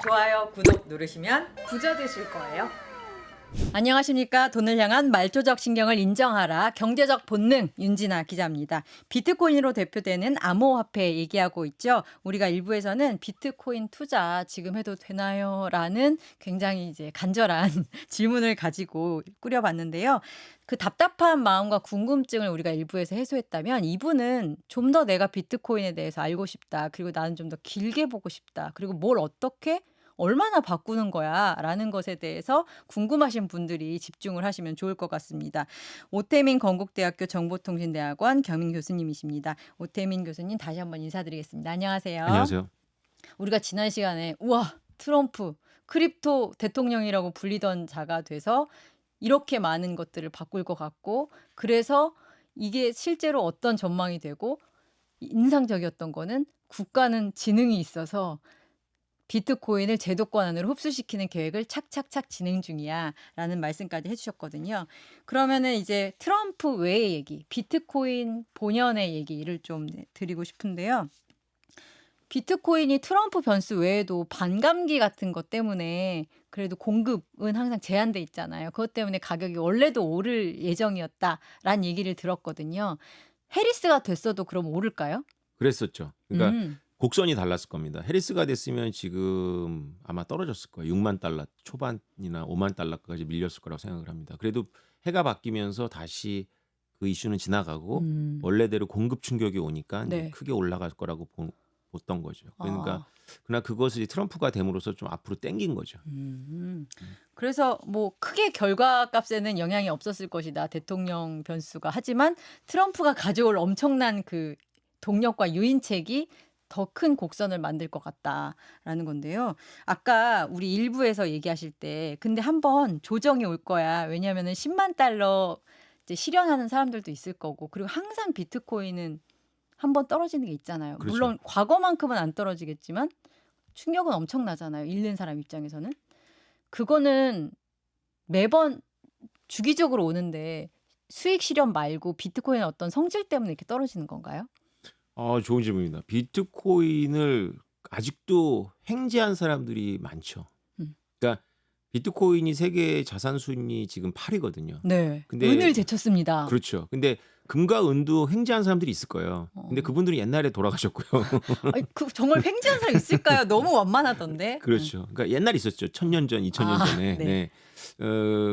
좋아요, 구독 누르시면 부자 되실 거예요. 안녕하십니까. 돈을 향한 말조적 신경을 인정하라. 경제적 본능 윤진아 기자입니다. 비트코인으로 대표되는 암호화폐 얘기하고 있죠. 우리가 일부에서는 비트코인 투자 지금 해도 되나요? 라는 굉장히 이제 간절한 질문을 가지고 꾸려봤는데요. 그 답답한 마음과 궁금증을 우리가 일부에서 해소했다면 2부는 좀 더 내가 비트코인에 대해서 알고 싶다. 그리고 나는 좀 더 길게 보고 싶다. 그리고 뭘 어떻게 얼마나 바꾸는 거야? 라는 것에 대해서 궁금하신 분들이 집중을 하시면 좋을 것 같습니다. 오태민 건국대학교 정보통신대학원 겸임 교수님이십니다. 오태민 교수님 다시 한번 인사드리겠습니다. 안녕하세요. 안녕하세요. 우리가 지난 시간에 우와 트럼프 크립토 대통령이라고 불리던 자가 돼서 이렇게 많은 것들을 바꿀 것 같고 그래서 이게 실제로 어떤 전망이 되고 인상적이었던 거는 국가는 지능이 있어서 비트코인을 제도권 안으로 흡수시키는 계획을 착착착 진행 중이야 라는 말씀까지 해주셨거든요. 그러면은 이제 트럼프 외의 얘기, 비트코인 본연의 얘기를 좀 드리고 싶은데요. 비트코인이 트럼프 변수 외에도 반감기 같은 것 때문에 그래도 공급은 항상 제한돼 있잖아요. 그것 때문에 가격이 원래도 오를 예정이었다라는 얘기를 들었거든요. 해리스가 됐어도 그럼 오를까요? 그랬었죠. 그러니까 곡선이 달랐을 겁니다. 해리스가 됐으면 지금 아마 떨어졌을 거예요. 6만 달러 초반이나 5만 달러까지 밀렸을 거라고 생각을 합니다. 그래도 해가 바뀌면서 다시 그 이슈는 지나가고 원래대로 공급 충격이 오니까 이제 네. 크게 올라갈 거라고 봤던 거죠. 그러니까 아. 그러나 그것을 트럼프가 됨으로써 좀 앞으로 땡긴 거죠. 그래서 뭐 크게 결과값에는 영향이 없었을 것이다. 대통령 변수가. 하지만 트럼프가 가져올 엄청난 그 동력과 유인책이 더 큰 곡선을 만들 것 같다라는 건데요. 아까 우리 일부에서 얘기하실 때 근데 한번 조정이 올 거야. 왜냐하면은 10만 달러 이제 실현하는 사람들도 있을 거고 그리고 항상 비트코인은 한번 떨어지는 게 있잖아요. 그렇죠. 물론 과거만큼은 안 떨어지겠지만 충격은 엄청나잖아요. 잃는 사람 입장에서는. 그거는 매번 주기적으로 오는데 수익 실현 말고 비트코인의 어떤 성질 때문에 이렇게 떨어지는 건가요? 좋은 질문입니다. 비트코인을 아직도 횡재한 사람들이 많죠. 음. 그러니까 비트코인이 세계 자산 순위 지금 8위거든요. 네. 근데 은을 제쳤습니다. 그렇죠. 근데 금과 은도 횡재한 사람들이 있을 거예요. 근데 그분들은 옛날에 돌아가셨고요. 아니, 정말 횡재한 사람 있을까요? 너무 완만하던데. 그렇죠. 그러니까 옛날에 있었죠. 1000년 전, 2000년 전에. 네. 네.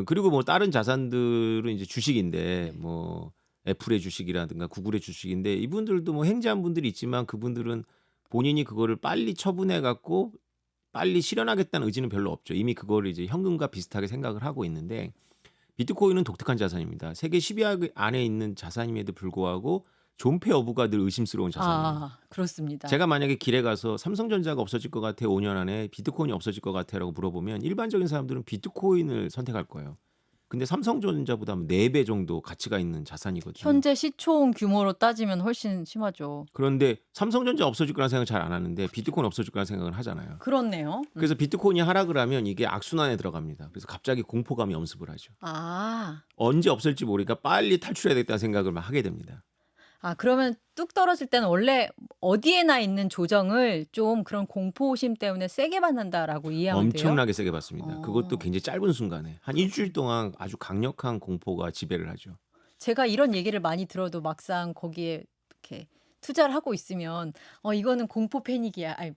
그리고 뭐 다른 자산들은 이제 주식인데 뭐 애플의 주식이라든가 구글의 주식인데 이분들도 뭐 횡재한 분들이 있지만 그분들은 본인이 그거를 빨리 처분해 갖고 빨리 실현하겠다는 의지는 별로 없죠. 이미 그거를 이제 현금과 비슷하게 생각을 하고 있는데 비트코인은 독특한 자산입니다. 세계 10위 안에 있는 자산임에도 불구하고 존폐 여부가 늘 의심스러운 자산입니다. 그렇습니다. 제가 만약에 길에 가서 삼성전자가 없어질 것 같아 5년 안에 비트코인이 없어질 것 같아라고 물어보면 일반적인 사람들은 비트코인을 선택할 거예요. 근데 삼성전자보다 4배 정도 가치가 있는 자산이거든요. 현재 시총 규모로 따지면 훨씬 심하죠. 그런데 삼성전자 없어질 거라는 생각 잘 안 하는데 비트코인 없어질 거라는 생각을 하잖아요. 그렇네요. 그래서 비트코인이 하락을 하면 이게 악순환에 들어갑니다. 그래서 갑자기 공포감이 엄습을 하죠. 언제 없을지 모르니까 빨리 탈출해야 되겠다는 생각을 막 하게 됩니다. 그러면 뚝 떨어질 때는 원래 어디에나 있는 조정을 좀 그런 공포심 때문에 세게 받는다라고 이해하면 돼요? 엄청나게 세게 받습니다. 그것도 굉장히 짧은 순간에 한 일주일 동안 아주 강력한 공포가 지배를 하죠. 제가 이런 얘기를 많이 들어도 막상 거기에 이렇게 투자를 하고 있으면 이거는 공포 패닉이야. 아니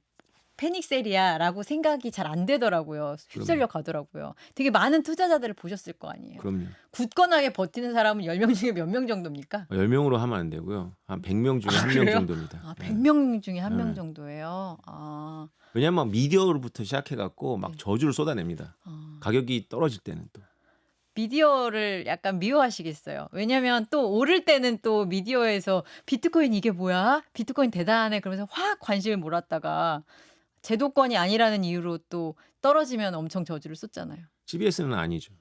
패닉셀이야라고 생각이 잘 안 되더라고요. 휩쓸려 가더라고요. 되게 많은 투자자들을 보셨을 거 아니에요. 그럼요. 굳건하게 버티는 사람은 10명 중에 몇 명 정도입니까? 10명으로 하면 안 되고요. 한 100명 중에 1명 그래요? 정도입니다. 100명 중에 1명 네. 정도예요. 왜냐하면 막 미디어로부터 시작해갖고 막 네. 저주를 쏟아냅니다. 가격이 떨어질 때는 또. 미디어를 약간 미워하시겠어요. 왜냐면 또 오를 때는 또 미디어에서 비트코인 이게 뭐야? 비트코인 대단하네. 그러면서 확 관심을 몰았다가 제도권이 아니라는 이유로 또 떨어지면 엄청 저주를 쏟잖아요. CBS는 아니죠.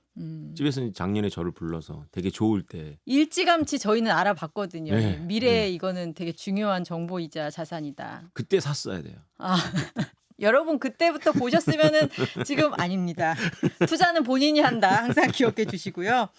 CBS는 작년에 저를 불러서 되게 좋을 때 일찌감치 저희는 알아봤거든요. 네, 미래에 네. 이거는 되게 중요한 정보이자 자산이다. 그때 샀어야 돼요. 여러분 그때부터 보셨으면은 지금 아닙니다. 투자는 본인이 한다. 항상 기억해 주시고요.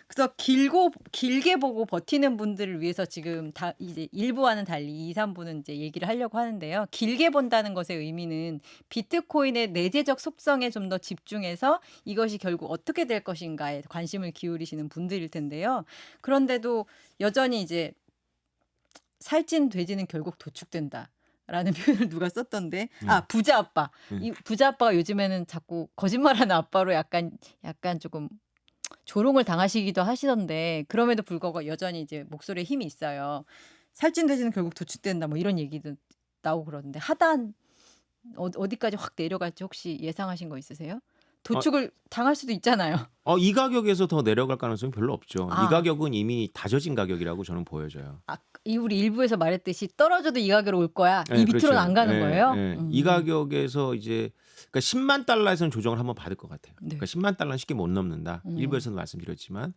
그래서 길게 보고 버티는 분들을 위해서 지금 다 이제 일부와는 달리 2-3부는 이제 얘기를 하려고 하는데요. 길게 본다는 것의 의미는 비트코인의 내재적 속성에 좀 더 집중해서 이것이 결국 어떻게 될 것인가에 관심을 기울이시는 분들일 텐데요. 그런데도 여전히 이제 "살찐 돼지는 결국 도축된다."라는 표현을 누가 썼던데 부자 아빠. 이 부자 아빠가 요즘에는 자꾸 거짓말하는 아빠로 약간 조금 조롱을 당하시기도 하시던데 그럼에도 불구하고 여전히 이제 목소리에 힘이 있어요. "살찐 돼지는 결국 도축된다." 뭐 이런 얘기도 나오고 그러는데 하단 어디까지 확 내려갈지 혹시 예상하신 거 있으세요? 어 도축을 당할 수도 있잖아요. 이 가격에서 더 내려갈 가능성이 별로 없죠. 이 아. 가격은 이미 다져진 가격이라고 저는 보여져요. 우리 일부에서 말했듯이 "떨어져도 이 가격으로 올 거야." 이 예, 밑으로는 안 그렇죠. 가는 예, 거예요? 예. 이 가격에서 이제 그러니까 10만 달러에서는 조정을 한번 받을 것 같아요. 네. 그러니까 10만 달러는 쉽게 못 넘는다. 일부에서도 말씀드렸지만.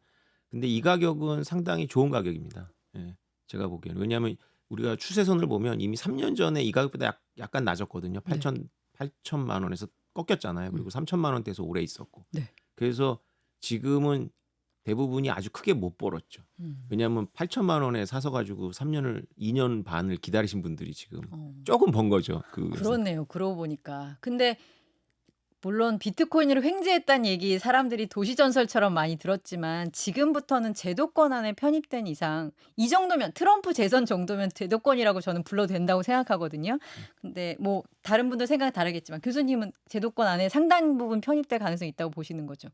근데 이 가격은 상당히 좋은 가격입니다. 예. 제가 보기에는. 왜냐하면 우리가 추세선을 보면 이미 3년 전에 이 가격보다 약간 낮았거든요. 네. 8천만 원에서 꺾였잖아요. 그리고 3천만 원대에서 오래 있었고. 네. 그래서 지금은 대부분이 아주 크게 못 벌었죠. 왜냐하면 8천만 원에 사서 가지고 2년 반을 기다리신 분들이 지금 조금 번 거죠. 그렇네요. 그러고 보니까. 근데 물론 비트코인으로 횡재했다는 얘기 사람들이 도시전설처럼 많이 들었지만 지금부터는 제도권 안에 편입된 이상 이 정도면 트럼프 재선 정도면 제도권이라고 저는 불러도 된다고 생각하거든요. 근데 뭐 다른 분들 생각은 다르겠지만 교수님은 제도권 안에 상당 부분 편입될 가능성이 있다고 보시는 거죠.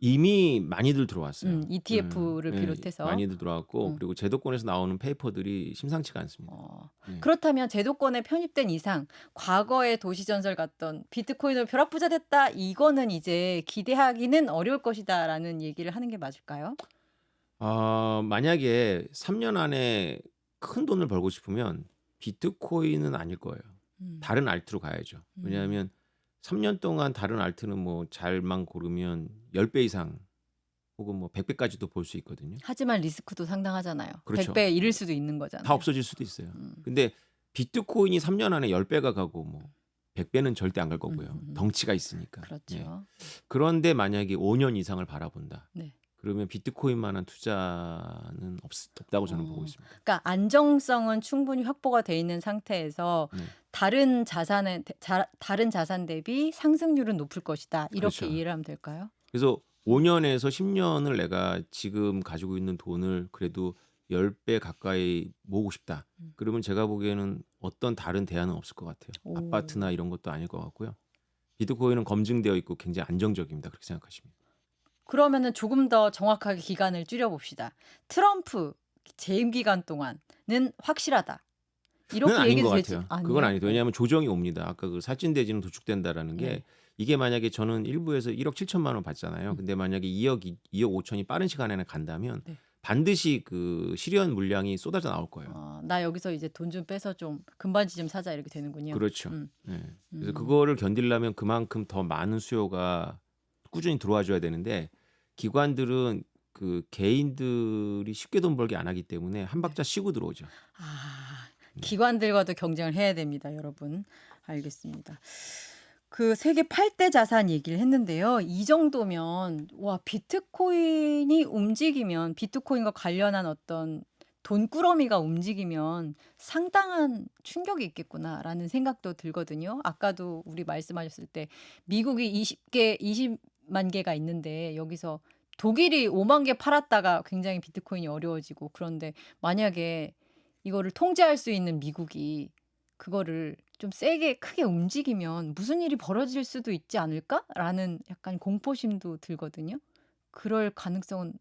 이미 많이들 들어왔어요. ETF를 예, 비롯해서. 많이들 들어왔고 그리고 제도권에서 나오는 페이퍼들이 심상치가 않습니다. 예. 그렇다면 제도권에 편입된 이상 과거의 도시전설 같던 비트코인으로 벼락부자 됐다 이거는 이제 기대하기는 어려울 것이다라는 얘기를 하는 게 맞을까요? 만약에 3년 안에 큰 돈을 벌고 싶으면 비트코인은 아닐 거예요. 다른 알트로 가야죠. 왜냐하면 3년 동안 다른 알트는 뭐 잘만 고르면 10배 이상 혹은 뭐 100배까지도 볼 수 있거든요. 하지만 리스크도 상당하잖아요. 그렇죠. 100배 잃을 수도 있는 거잖아요. 다 없어질 수도 있어요. 근데 비트코인이 3년 안에 10배가 가고 뭐 100배는 절대 안 갈 거고요. 덩치가 있으니까. 그렇죠. 예. 그런데 만약에 5년 이상을 바라본다. 네. 그러면 비트코인만한 투자는 없다고 저는 보고 있습니다. 그러니까 안정성은 충분히 확보가 돼 있는 상태에서 네. 다른 자산 대비 상승률은 높을 것이다. 이렇게 그렇죠. 이해를 하면 될까요? 그래서 5년에서 10년을 내가 지금 가지고 있는 돈을 그래도 10배 가까이 모으고 싶다. 그러면 제가 보기에는 어떤 다른 대안은 없을 것 같아요. 아파트나 이런 것도 아닐 것 같고요. 비트코인은 검증되어 있고 굉장히 안정적입니다. 그렇게 생각하시면. 그러면은 조금 더 정확하게 기간을 줄여봅시다. 트럼프 재임 기간 동안은 확실하다. 그건 이렇게 아닌 얘기해도 것 되지 같아요. 아니에요? 그건 아니죠. 왜냐하면 조정이 옵니다. 아까 살찐돼지는 도축된다라는 게 네. 이게 만약에 저는 일부에서 1억 7천만 원 받잖아요. 근데 만약에 2억 5천이 빠른 시간에는 간다면 네. 반드시 실현 물량이 쏟아져 나올 거예요. 나 여기서 이제 돈 좀 빼서 좀 금반지 좀 사자 이렇게 되는군요. 그렇죠. 예. 그래서 그거를 견디려면 그만큼 더 많은 수요가 꾸준히 들어와 줘야 되는데 기관들은 개인들이 쉽게 돈 벌게 안 하기 때문에 한 박자 쉬고 들어오죠. 기관들과도 경쟁을 해야 됩니다, 여러분. 알겠습니다. 세계 8대 자산 얘기를 했는데요. 이 정도면 비트코인이 움직이면 비트코인과 관련한 어떤 돈꾸러미가 움직이면 상당한 충격이 있겠구나라는 생각도 들거든요. 아까도 우리 말씀하셨을 때 미국이 20만 개가 있는데 여기서 독일이 5만 개 팔았다가 굉장히 비트코인이 어려워지고 그런데 만약에 이거를 통제할 수 있는 미국이 그거를 좀 세게 크게 움직이면 무슨 일이 벌어질 수도 있지 않을까라는 약간 공포심도 들거든요. 그럴 가능성은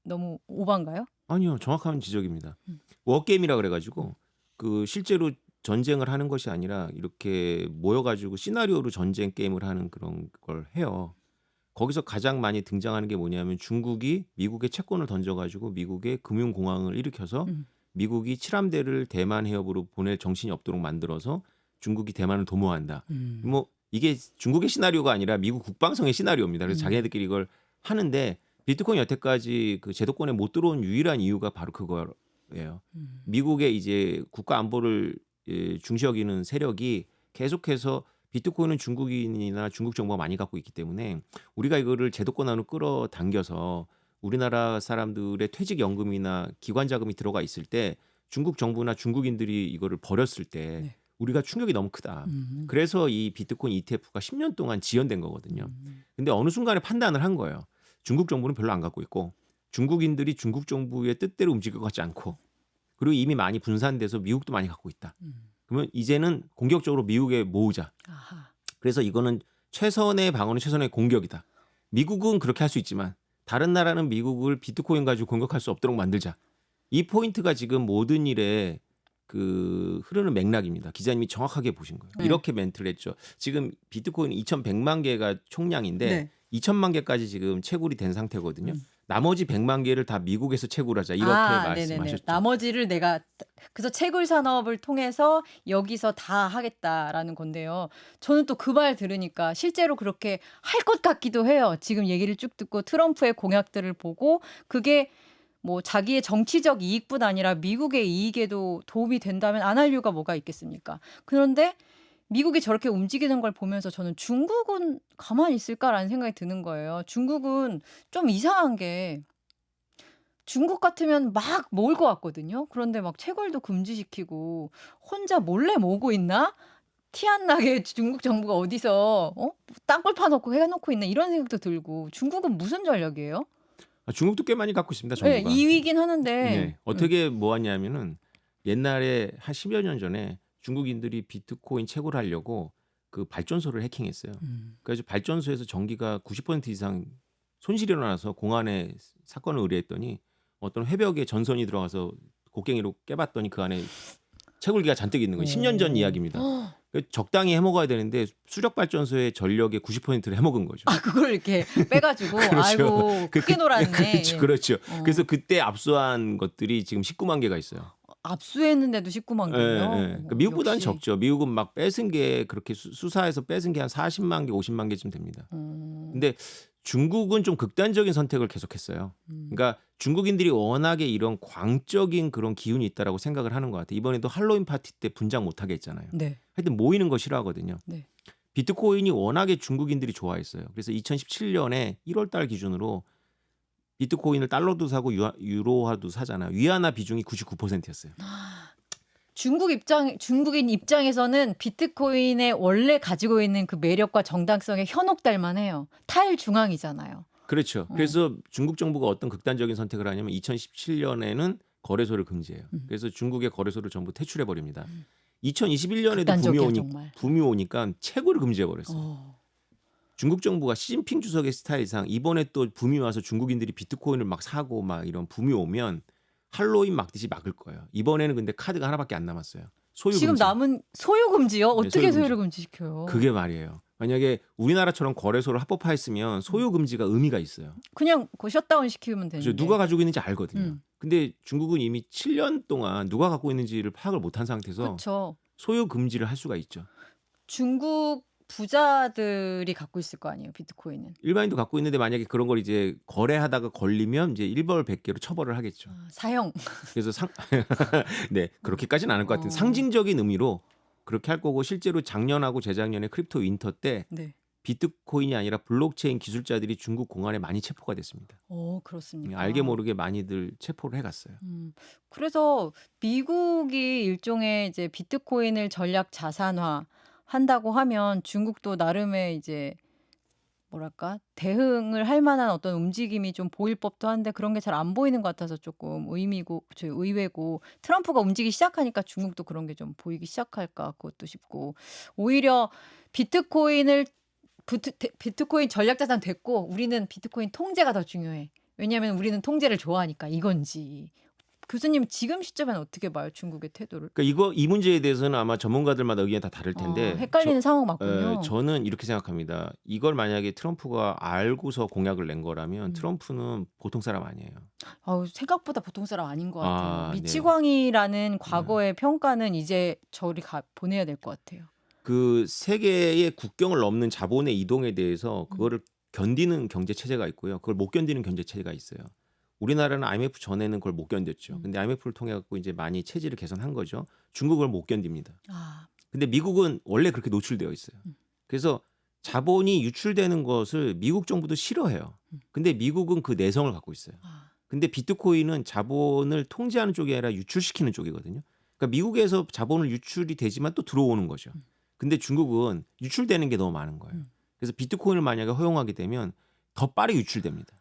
너무 오반가요? 아니요. 정확한 지적입니다. 워게임이라 그래 가지고 실제로 전쟁을 하는 것이 아니라 이렇게 모여 가지고 시나리오로 전쟁 게임을 하는 그런 걸 해요. 거기서 가장 많이 등장하는 게 뭐냐면 중국이 미국에 채권을 던져 가지고 미국의 금융공황을 일으켜서 미국이 칠함대를 대만 해협으로 보낼 정신이 없도록 만들어서 중국이 대만을 도모한다. 뭐 이게 중국의 시나리오가 아니라 미국 국방성의 시나리오입니다. 그래서 자기네들끼리 이걸 하는데 비트코인 여태까지 제도권에 못 들어온 유일한 이유가 바로 그거예요. 미국의 이제 국가 안보를 중시 여기는 세력이 계속해서 비트코인은 중국인이나 중국 정보가 많이 갖고 있기 때문에 우리가 이거를 제도권 안으로 끌어당겨서 우리나라 사람들의 퇴직연금이나 기관자금이 들어가 있을 때 중국 정부나 중국인들이 이거를 버렸을 때 네. 우리가 충격이 너무 크다. 음. 그래서 이 비트코인 ETF가 10년 동안 지연된 거거든요. 음. 근데 어느 순간에 판단을 한 거예요. 중국 정부는 별로 안 갖고 있고 중국인들이 중국 정부의 뜻대로 움직일 것 같지 않고 그리고 이미 많이 분산돼서 미국도 많이 갖고 있다. 그러면 이제는 공격적으로 미국에 모으자. 아하. 그래서 이거는 최선의 방어는 최선의 공격이다. 미국은 그렇게 할 수 있지만 다른 나라는 미국을 비트코인 가지고 공격할 수 없도록 만들자. 이 포인트가 지금 모든 일에 그 흐르는 맥락입니다. 기자님이 정확하게 보신 거예요. 네. 이렇게 멘트를 했죠. 지금 비트코인 2,100만 개가 총량인데 네. 2천만 개까지 지금 채굴이 된 상태거든요. 음. 나머지 100만 개를 다 미국에서 채굴하자 이렇게 네네네. 말씀하셨죠. 나머지를 내가 그래서 채굴 산업을 통해서 여기서 다 하겠다라는 건데요. 저는 또 그 말 들으니까 실제로 그렇게 할 것 같기도 해요. 지금 얘기를 쭉 듣고 트럼프의 공약들을 보고 그게 뭐 자기의 정치적 이익뿐 아니라 미국의 이익에도 도움이 된다면 안 할 이유가 뭐가 있겠습니까? 그런데 미국이 저렇게 움직이는 걸 보면서 저는 '중국은 가만히 있을까?'라는 생각이 드는 거예요. 중국은 좀 이상한 게 중국 같으면 막 모을 것 같거든요. 그런데 막 채굴도 금지시키고 '혼자 몰래 모으고 있나? 티 안 나게 중국 정부가 어디서 땅굴 파 놓고 해 놓고 있나?' 이런 생각도 들고 중국은 무슨 전략이에요? 중국도 꽤 많이 갖고 있습니다. 예. 정부가. 2 위긴 하는데 네. 어떻게 모았냐면은 옛날에 한 10여 년 전에 중국인들이 비트코인 채굴하려고 그 발전소를 해킹했어요. 그래서 발전소에서 전기가 90% 이상 손실이 일어나서 공안에 사건을 의뢰했더니 어떤 회벽에 전선이 들어가서 곡괭이로 깨봤더니 그 안에 채굴기가 잔뜩 있는 거예요. 10년 전 이야기입니다. 적당히 해먹어야 되는데 수력 발전소의 전력의 90%를 해먹은 거죠. 아 그걸 이렇게 빼 가지고 그렇죠. 아이고 크게 놀았네. 그렇죠, 예. 그렇죠. 어. 그래서 그때 압수한 것들이 지금 19만 개가 있어요. 압수했는데도 19만 예, 개요? 예. 그러니까 미국보다는 역시. 적죠. 미국은 막 뺏은 게 그렇게 수사해서 뺏은 게 한 40만 개, 50만 개쯤 됩니다. 근데 중국은 좀 극단적인 선택을 계속했어요. 그러니까 중국인들이 워낙에 이런 광적인 그런 기운이 있다라고 생각을 하는 것 같아요. 이번에도 할로윈 파티 때 분장 못하게 했잖아요. 네. 하여튼 모이는 거 싫어하거든요. 네. 비트코인이 워낙에 중국인들이 좋아했어요. 그래서 2017년에 1월 달 기준으로 비트코인을 달러도 사고 유로화도 사잖아요. 위안화 비중이 99%였어요. 중국인 입장에서는 비트코인의 원래 가지고 있는 그 매력과 정당성에 현혹될 만해요. 탈중앙이잖아요. 그렇죠. 그래서 중국 정부가 어떤 극단적인 선택을 하냐면 2017년에는 거래소를 금지해요. 그래서 중국의 거래소를 전부 퇴출해 버립니다. 2021년에도 극단적이야 정말. 붐이 오니까 채굴을 금지해 버렸어요. 중국 정부가 시진핑 주석의 스타일상 이번에 또 붐이 와서 중국인들이 비트코인을 막 사고 막 이런 붐이 오면 할로윈 막듯이 막을 거예요. 이번에는 근데 카드가 하나밖에 안 남았어요. 소유 지금 금지. 남은 소유 금지요? 네, 어떻게 소유 소유를 금지시켜요? 그게 말이에요. 만약에 우리나라처럼 거래소를 합법화했으면 소유 금지가 의미가 있어요. 그냥 그 셧다운 시키면 되는데. 그래서 누가 가지고 있는지 알거든요. 음. 근데 중국은 이미 7년 동안 누가 갖고 있는지를 파악을 못한 상태에서 그렇죠. 소유 금지를 할 수가 있죠. 중국 부자들이 갖고 있을 거 아니에요, 비트코인은. 일반인도 갖고 있는데 만약에 그런 걸 이제 거래하다가 걸리면 이제 일벌백계로 처벌을 하겠죠. 사형. 그래서 네, 그렇게까지는 않을 것 같은 어. 상징적인 의미로 그렇게 할 거고 실제로 작년하고 재작년에 크립토 윈터 때 네. 비트코인이 아니라 블록체인 기술자들이 중국 공안에 많이 체포가 됐습니다. 그렇습니까? 알게 모르게 많이들 체포를 해갔어요. 그래서 미국이 일종의 이제 비트코인을 전략 자산화 한다고 하면 중국도 나름의 이제 뭐랄까 대응을 할 만한 어떤 움직임이 좀 보일 법도 한데 그런 게 잘 안 보이는 것 같아서 조금 의외고 트럼프가 움직이기 시작하니까 중국도 그런 게 좀 보이기 시작할까 그것도 싶고 오히려 비트코인 전략 자산 됐고 우리는 비트코인 통제가 더 중요해. 왜냐하면 우리는 통제를 좋아하니까 이건지. 교수님 지금 시점엔 어떻게 봐요 중국의 태도를? 그러니까 이 문제에 대해서는 아마 전문가들마다 의견이 다 다를 텐데 헷갈리는 상황 맞군요. 저는 이렇게 생각합니다. 이걸 만약에 트럼프가 알고서 공약을 낸 거라면 트럼프는 보통 사람 아니에요. 생각보다 보통 사람 아닌 것 같아요. 네. 미치광이라는 과거의 평가는 이제 저리 보내야 될 것 같아요. 그 세계의 국경을 넘는 자본의 이동에 대해서 그거를 견디는 경제 체제가 있고요. 그걸 못 견디는 경제 체제가 있어요. 우리나라는 IMF 전에는 그걸 못 견뎠죠. 근데 IMF를 통해 갖고 이제 많이 체질을 개선한 거죠. 중국을 못 견딥니다. 근데 미국은 원래 그렇게 노출되어 있어요. 그래서 자본이 유출되는 것을 미국 정부도 싫어해요. 근데 미국은 그 내성을 갖고 있어요. 아. 근데 비트코인은 자본을 통제하는 쪽이 아니라 유출시키는 쪽이거든요. 그러니까 미국에서 자본을 유출이 되지만 또 들어오는 거죠. 근데 중국은 유출되는 게 너무 많은 거예요. 그래서 비트코인을 만약에 허용하게 되면 더 빠르게 유출됩니다.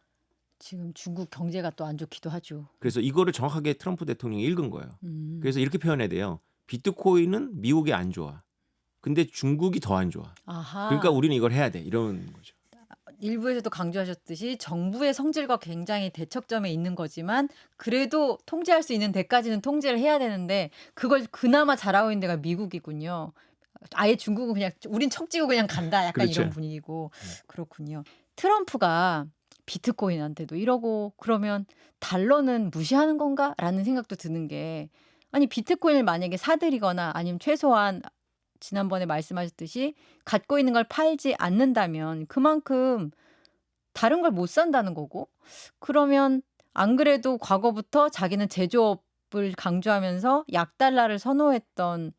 지금 중국 경제가 또 안 좋기도 하죠. 그래서 이거를 정확하게 트럼프 대통령이 읽은 거예요. 음. 그래서 이렇게 표현해야 돼요. 비트코인은 미국이 안 좋아. 근데 중국이 더 안 좋아. 아하. 그러니까 우리는 이걸 해야 돼. 이런 거죠. 일부에서도 강조하셨듯이 정부의 성질과 굉장히 대척점에 있는 거지만 그래도 통제할 수 있는 데까지는 통제를 해야 되는데 그걸 그나마 잘하고 있는 데가 미국이군요. 아예 중국은 그냥 우린 척지고 그냥 간다 약간 그렇죠. 이런 분위기고 그렇군요. 트럼프가 비트코인한테도 이러고 그러면 달러는 무시하는 건가라는 생각도 드는 게 아니 비트코인을 만약에 사들이거나 아니면 최소한 지난번에 말씀하셨듯이 갖고 있는 걸 팔지 않는다면 그만큼 다른 걸 못 산다는 거고 그러면 안 그래도 과거부터 자기는 제조업을 강조하면서 약달러를 선호했던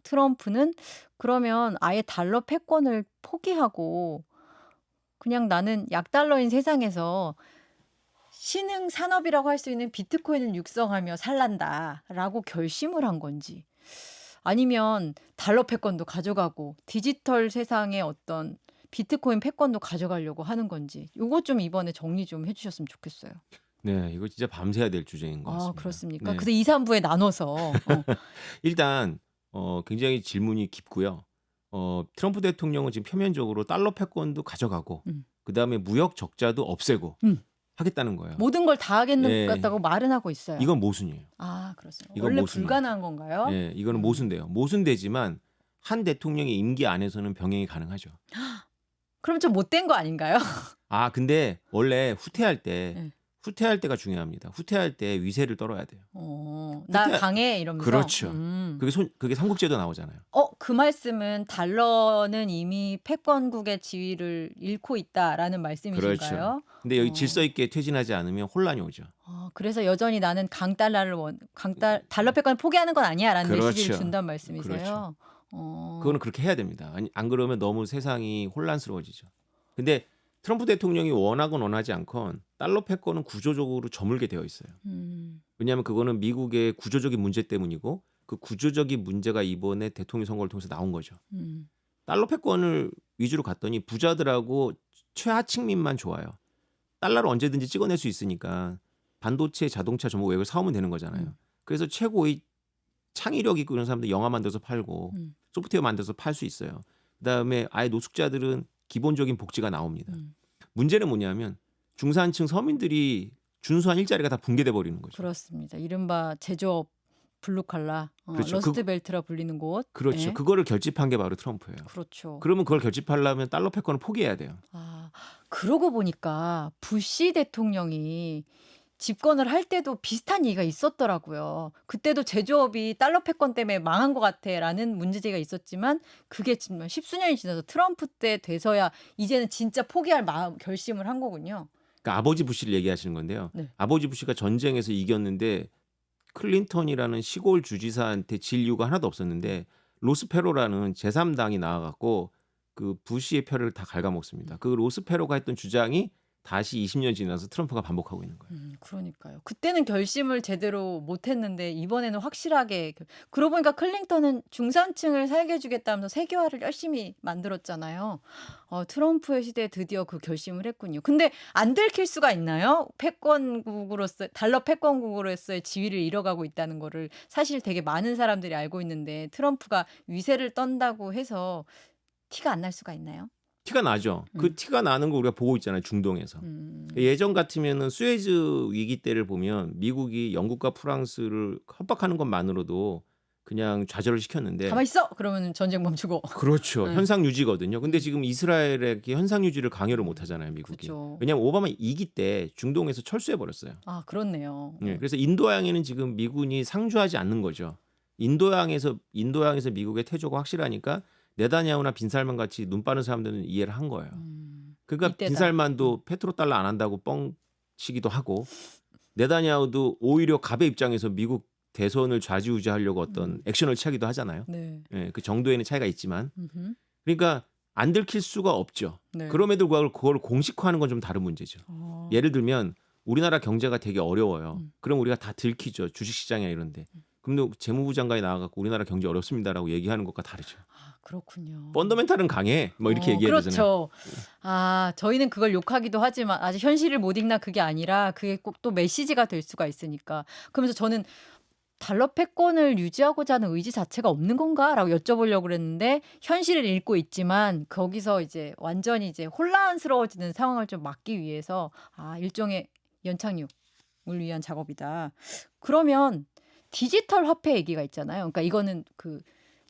트럼프는 그러면 아예 달러 패권을 포기하고 그냥 나는 약달러인 세상에서 신흥 산업이라고 할 수 있는 비트코인을 육성하며 살란다라고 결심을 한 건지 아니면 달러 패권도 가져가고 디지털 세상의 어떤 비트코인 패권도 가져가려고 하는 건지 요거 좀 이번에 정리 좀 해주셨으면 좋겠어요. 네, 이거 진짜 밤새야 될 주제인 것 아 같습니다. 그렇습니까? 네. 그래서 2, 3부에 나눠서 일단 굉장히 질문이 깊고요. 트럼프 대통령은 지금 표면적으로 달러 패권도 가져가고 그다음에 무역 적자도 없애고 하겠다는 거예요. 모든 걸 다 네. 하겠다고 말은 하고 있어요. 이건 모순이에요. 아 그렇습니다. 이건 원래 모순이에요. 불가능한 건가요? 네, 이거는 모순돼요. 모순되지만 한 대통령의 임기 안에서는 병행이 가능하죠. 그럼 좀 못된 거 아닌가요? 아, 근데 원래 후퇴할 때 네. 후퇴할 때가 중요합니다. 후퇴할 때 위세를 떨어야 돼요. 나 후퇴- 강해 이러면서. 그렇죠. 그게 삼국제도 나오잖아요. 그 말씀은 달러는 이미 패권국의 지위를 잃고 있다라는 말씀이신가요? 그렇죠. 근데 여기 질서 있게 퇴진하지 않으면 혼란이 오죠. 그래서 여전히 나는 강달러를 달러 패권을 포기하는 건 아니야라는 그렇죠. 메시지를 준다는 말씀이세요. 그렇죠. 어. 그거는 그렇게 해야 됩니다. 안 그러면 너무 세상이 혼란스러워지죠. 근데 트럼프 대통령이 원하건 원하지 않건 달러 패권은 구조적으로 저물게 되어 있어요. 왜냐하면 그거는 미국의 구조적인 문제 때문이고 그 구조적인 문제가 이번에 대통령 선거를 통해서 나온 거죠. 달러 패권을 위주로 갔더니 부자들하고 최하층민만 좋아요. 달러를 언제든지 찍어낼 수 있으니까 반도체, 자동차 전부 외국에 사오면 되는 거잖아요. 그래서 최고의 창의력 있고 이런 사람들 영화 만들어서 팔고 소프트웨어 만들어서 팔 수 있어요. 그다음에 아예 노숙자들은 기본적인 복지가 나옵니다. 문제는 뭐냐면 중산층 서민들이 준수한 일자리가 다 붕괴돼 버리는 거죠. 그렇습니다. 이른바 제조업 블루칼라, 그렇죠. 러스트벨트라 불리는 곳. 그렇죠. 네. 그거를 결집한 게 바로 트럼프예요. 그렇죠. 그러면 그걸 결집하려면 달러 패권을 포기해야 돼요. 그러고 보니까 부시 대통령이 집권을 할 때도 비슷한 얘기가 있었더라고요. 그때도 제조업이 달러 패권 때문에 망한 것 같아라는 문제제기가 있었지만 그게 정말 십수년이 지나서 트럼프 때 돼서야 이제는 진짜 포기할 결심을 한 거군요. 그러니까 아버지 부시를 얘기하시는 건데요. 네. 아버지 부시가 전쟁에서 이겼는데 클린턴이라는 시골 주지사한테 질 이유가 하나도 없었는데 로스페로라는 제3당이 나와갖고 그 부시의 표를 다 갉아먹습니다. 그 로스페로가 했던 주장이 다시 20년 지나서 트럼프가 반복하고 있는 거예요. 그러니까요. 그때는 결심을 제대로 못했는데 이번에는 확실하게 그러고 보니까 클린턴은 중산층을 살게 해주겠다면서 세계화를 열심히 만들었잖아요. 트럼프의 시대에 드디어 그 결심을 했군요. 근데 안 들킬 수가 있나요? 패권국으로서 달러 패권국으로서의 지위를 잃어가고 있다는 거를 사실 되게 많은 사람들이 알고 있는데 트럼프가 위세를 떤다고 해서 티가 안 날 수가 있나요? 티가 나죠. 그 티가 나는 거 우리가 보고 있잖아요. 중동에서. 예전 같으면은 수에즈 위기 때를 보면 미국이 영국과 프랑스를 협박하는 것만으로도 그냥 좌절을 시켰는데 가만 있어. 그러면 전쟁 멈추고. 그렇죠. 현상 유지거든요. 근데 지금 이스라엘에게 현상 유지를 강요를 못 하잖아요, 미국이. 그렇죠. 왜냐하면 오바마 2기 때 중동에서 철수해 버렸어요. 그렇네요. 그래서 인도양에는 지금 미군이 상주하지 않는 거죠. 인도양에서 미국의 태조가 확실하니까 네다냐후나 빈살만 같이 눈 빠른 사람들은 이해를 한 거예요. 그러니까 이때다. 빈살만도 페트로달러 안 한다고 뻥치기도 하고 네다냐후도 오히려 갑의 입장에서 미국 대선을 좌지우지하려고 어떤 액션을 취하기도 하잖아요. 네. 그 정도에는 차이가 있지만 그러니까 안 들킬 수가 없죠. 네. 그럼에도 불구하고 그걸 공식화하는 건 좀 다른 문제죠. 예를 들면 우리나라 경제가 되게 어려워요. 그럼 우리가 다 들키죠. 주식시장이나 이런데. 근데 재무부 장관이 나와갖고 우리나라 경제 어렵습니다라고 얘기하는 것과 다르죠. 아, 그렇군요. 펀더멘탈은 강해. 뭐 이렇게 얘기해야 되잖아요. 그렇죠. 아, 저희는 그걸 욕하기도 하지만 아직 현실을 못 읽나 그게 아니라 그게 꼭 또 메시지가 될 수가 있으니까. 그러면서 저는 달러 패권을 유지하고자 하는 의지 자체가 없는 건가라고 여쭤보려고 그랬는데 현실을 읽고 있지만 거기서 이제 완전히 이제 혼란스러워지는 상황을 좀 막기 위해서 일종의 연착륙을 위한 작업이다. 그러면 디지털 화폐 얘기가 있잖아요. 그러니까 이거는 그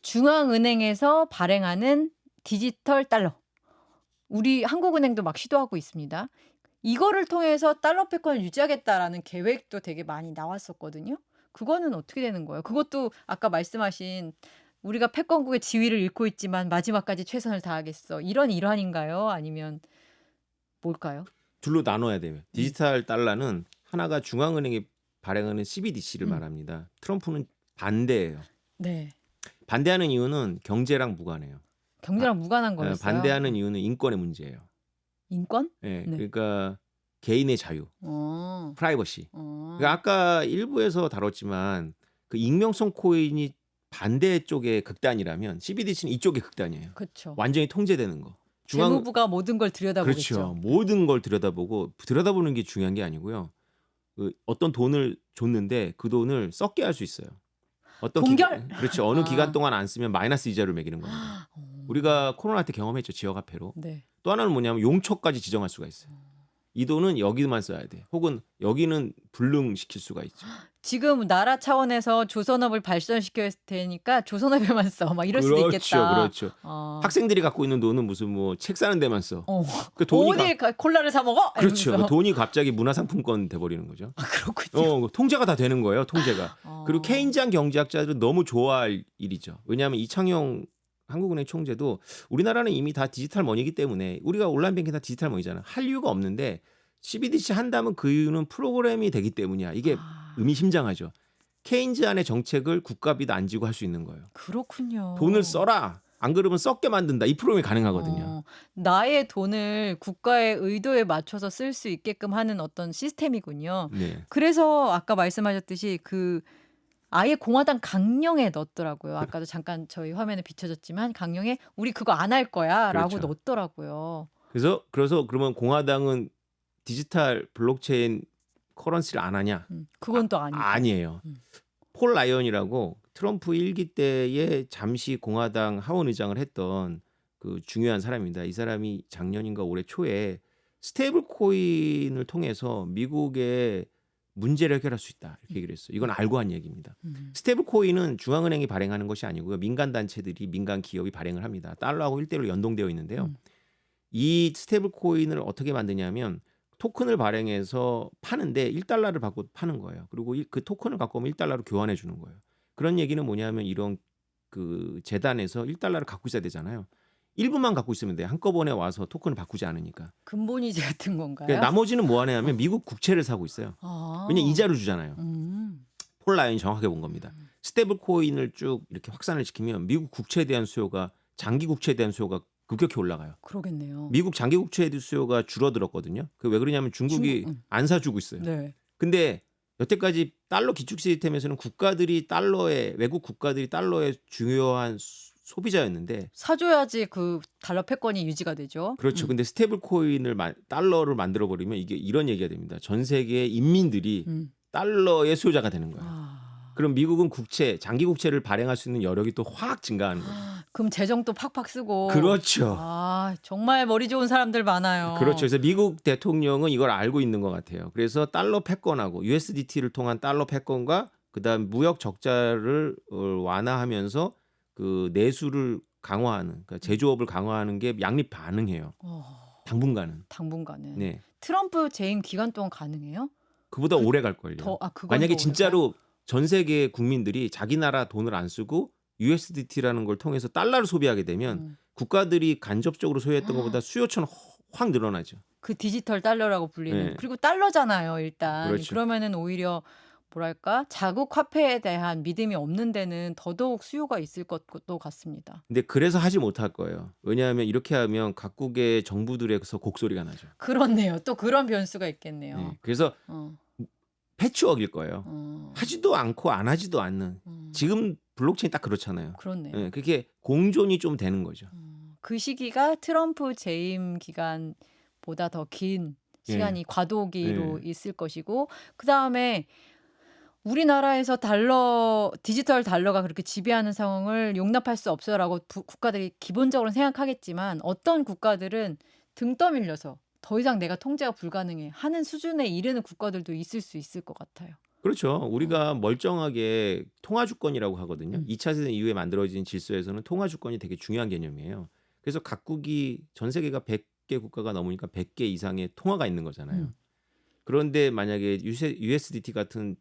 중앙은행에서 발행하는 디지털 달러. 우리 한국은행도 막 시도하고 있습니다. 이거를 통해서 달러 패권을 유지하겠다라는 계획도 되게 많이 나왔었거든요. 그거는 어떻게 되는 거예요? 그것도 아까 말씀하신 우리가 패권국의 지위를 잃고 있지만 마지막까지 최선을 다하겠어. 이런 일환인가요? 아니면 뭘까요? 둘로 나눠야 돼요. 디지털 달러는 하나가 중앙은행이 발행하는 CBDC를 음. 말합니다. 트럼프는 반대예요. 네. 반대하는 이유는 경제랑 무관해요. 경제랑 무관한 거였어요. 반대하는 이유는 인권의 문제예요. 인권? 예, 네. 그러니까 개인의 자유, 어. 프라이버시. 어. 그러니까 아까 일부에서 다뤘지만 그 익명성 코인이 반대 쪽의 극단이라면 CBDC는 이쪽의 극단이에요. 그렇죠. 완전히 통제되는 거. 재무부가 모든 걸 들여다보겠죠. 그렇죠. 모든 걸 들여다보는 게 중요한 게 아니고요. 그 어떤 돈을 줬는데 그 돈을 썩게 할 수 있어요. 동결! 그렇죠. 어느 아. 기간 동안 안 쓰면 마이너스 이자를 매기는 겁니다. 우리가 코로나 때 경험했죠. 지역화폐로. 네. 또 하나는 뭐냐면 용처까지 지정할 수가 있어요. 이 돈은 여기만 써야 돼. 혹은 여기는 불능시킬 수가 있죠. 지금 나라 차원에서 조선업을 발전시켜야 되니까 조선업에만 써. 막 이럴 수도 있겠다. 그렇죠. 학생들이 갖고 있는 돈은 무슨 뭐 책 사는 데만 써. 그 돈이 어디 콜라를 사 먹어? 그렇죠. 이러면서. 그 돈이 갑자기 문화상품권 돼버리는 거죠. 그렇군요. 통제가 다 되는 거예요. 통제가. 그리고 케인지안 경제학자들은 너무 좋아할 일이죠. 왜냐하면 이창용 한국은행 총재도 우리나라는 이미 다 디지털 머니이기 때문에 우리가 온라인 뱅킹 다 디지털 머니잖아. 할 이유가 없는데 CBDC 한다면 그 이유는 프로그램이 되기 때문이야. 이게 의미심장하죠. 케인지안의 정책을 국가비도 안 지고 할 수 있는 거예요. 그렇군요. 돈을 써라. 안 그러면 썩게 만든다. 이 프로그램이 가능하거든요. 나의 돈을 국가의 의도에 맞춰서 쓸 수 있게끔 하는 어떤 시스템이군요. 네. 그래서 아까 말씀하셨듯이 그 아예 공화당 강령에 넣었더라고요. 아까도 잠깐 저희 화면에 비춰졌지만 강령에 우리 그거 안 할 거야라고 그렇죠. 넣었더라고요. 그래서 그러면 공화당은 디지털 블록체인 커런시를 안 하냐? 그건 또 아니고. 아니에요. 폴 라이언이라고 트럼프 1기 때에 잠시 공화당 하원 의장을 했던 그 중요한 사람입니다. 이 사람이 작년인가 올해 초에 스테이블 코인을 통해서 미국의 문제를 해결할 수 있다. 이렇게 얘기를 했어요. 이건 알고 한 얘기입니다. 스테이블 코인은 중앙은행이 발행하는 것이 아니고요. 민간 단체들이 민간 기업이 발행을 합니다. 달러하고 1대1로 연동되어 있는데요. 이 스테이블 코인을 어떻게 만드냐면 토큰을 발행해서 파는데 1달러를 받고 파는 거예요. 그리고 그 토큰을 갖고 오면 1달러로 교환해 주는 거예요. 그런 얘기는 뭐냐면 이런 그 재단에서 1달러를 갖고 있어야 되잖아요. 일부만 갖고 있으면 돼요. 한꺼번에 와서 토큰을 바꾸지 않으니까. 근본이제 같은 건가요? 그러니까 나머지는 뭐 하냐면 미국 국채를 사고 있어요. 왜냐면 이자를 주잖아요. 폴 라이언이 정확하게 본 겁니다. 스테이블 코인을 쭉 이렇게 확산을 시키면 미국 국채에 대한 수요가 장기 국채에 대한 수요가 급격히 올라가요. 그러겠네요. 미국 장기 국채 수요가 줄어들었거든요. 그 왜 그러냐면 중국이 안 사주고 있어요. 네. 근데 여태까지 달러 기축 시스템에서는 외국 국가들이 달러의 중요한 소비자였는데 사줘야지 그 달러 패권이 유지가 되죠. 그렇죠. 근데 스테이블 코인을 달러를 만들어 버리면 이게 이런 얘기가 됩니다. 전 세계의 인민들이 달러의 소유자가 되는 거예요. 그럼 미국은 장기 국채를 발행할 수 있는 여력이 또 확 증가하는 거예요. 그럼 재정 또 팍팍 쓰고. 그렇죠. 정말 머리 좋은 사람들 많아요. 그렇죠. 그래서 미국 대통령은 이걸 알고 있는 것 같아요. 그래서 달러 패권하고 USDT를 통한 달러 패권과 그다음 무역 적자를 완화하면서 그 내수를 강화하는, 그러니까 제조업을 강화하는 게 양립 가능해요. 당분간은. 네. 트럼프 재임 기간 동안 가능해요? 그보다 오래 갈 걸요. 만약에 진짜로 전 세계 국민들이 자기 나라 돈을 안 쓰고 USDT라는 걸 통해서 달러를 소비하게 되면 국가들이 간접적으로 소유했던 것보다 수요처는 확 늘어나죠. 그 디지털 달러라고 불리는. 네. 그리고 달러잖아요, 일단. 그렇죠. 그러면은 오히려 뭐랄까 자국 화폐에 대한 믿음이 없는 데는 더더욱 수요가 있을 것도 같습니다. 근데 그래서 하지 못할 거예요. 왜냐하면 이렇게 하면 각국의 정부들에서 곡소리가 나죠. 그렇네요. 또 그런 변수가 있겠네요. 네. 그래서 어, 패치워크일 거예요. 어, 하지도 않고 안 하지도 않는. 지금 블록체인 딱 그렇잖아요. 그렇네요. 예, 그게 공존이 좀 되는 거죠. 그 시기가 트럼프 재임 기간보다 더 긴 예. 시간이 과도기로 예. 있을 것이고 그 다음에 우리나라에서 디지털 달러가 그렇게 지배하는 상황을 용납할 수 없어라고 국가들이 기본적으로 생각하겠지만 어떤 국가들은 등 떠밀려서 더 이상 내가 통제가 불가능해 하는 수준에 이르는 국가들도 있을 수 있을 것 같아요. 그렇죠. 우리가 멀쩡하게 통화주권이라고 하거든요. 음. 2차 세대 이후에 만들어진 질서에서는 통화주권이 되게 중요한 개념이에요. 그래서 각국이 전 세계가 100개 국가가 넘으니까 100개 이상의 통화가 있는 거잖아요. 음. 그런데 만약에 USDT 같은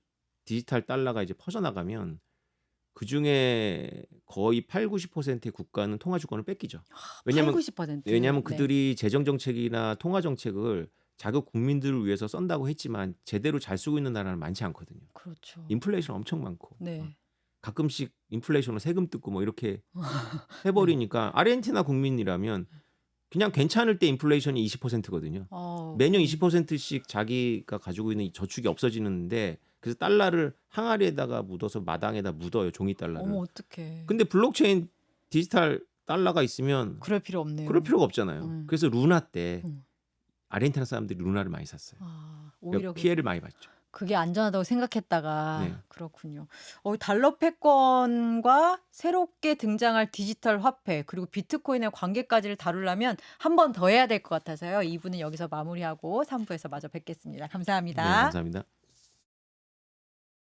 디지털 달러가 이제 퍼져나가면 그중에 거의 80~90%의 국가는 통화주권을 뺏기죠. 왜냐하면 80~90%. 왜냐하면 네. 그들이 재정 정책이나 통화 정책을 자국 국민들을 위해서 쓴다고 했지만 제대로 잘 쓰고 있는 나라는 많지 않거든요. 그렇죠. 인플레이션 엄청 많고 네. 가끔씩 인플레이션으로 세금 뜯고 뭐 이렇게 해버리니까 아르헨티나 국민이라면 그냥 괜찮을 때 인플레이션이 20%거든요. 매년 20%씩 자기가 가지고 있는 이 저축이 없어지는데 그래서 달러를 항아리에다가 묻어서 마당에다 묻어요. 종이 달러를. 어머 어떡해. 근데 블록체인 디지털 달러가 있으면 그럴 필요 없네요. 그럴 필요가 없잖아요. 그래서 루나 때 음. 아르헨티나 사람들이 루나를 많이 샀어요. 오히려 피해를 많이 봤죠. 그게 안전하다고 생각했다가 네. 그렇군요. 달러 패권과 새롭게 등장할 디지털 화폐 그리고 비트코인의 관계까지를 다루려면 한 번 더 해야 될 것 같아서요. 2부는 여기서 마무리하고 3부에서 마저 뵙겠습니다. 네, 감사합니다. 감사합니다.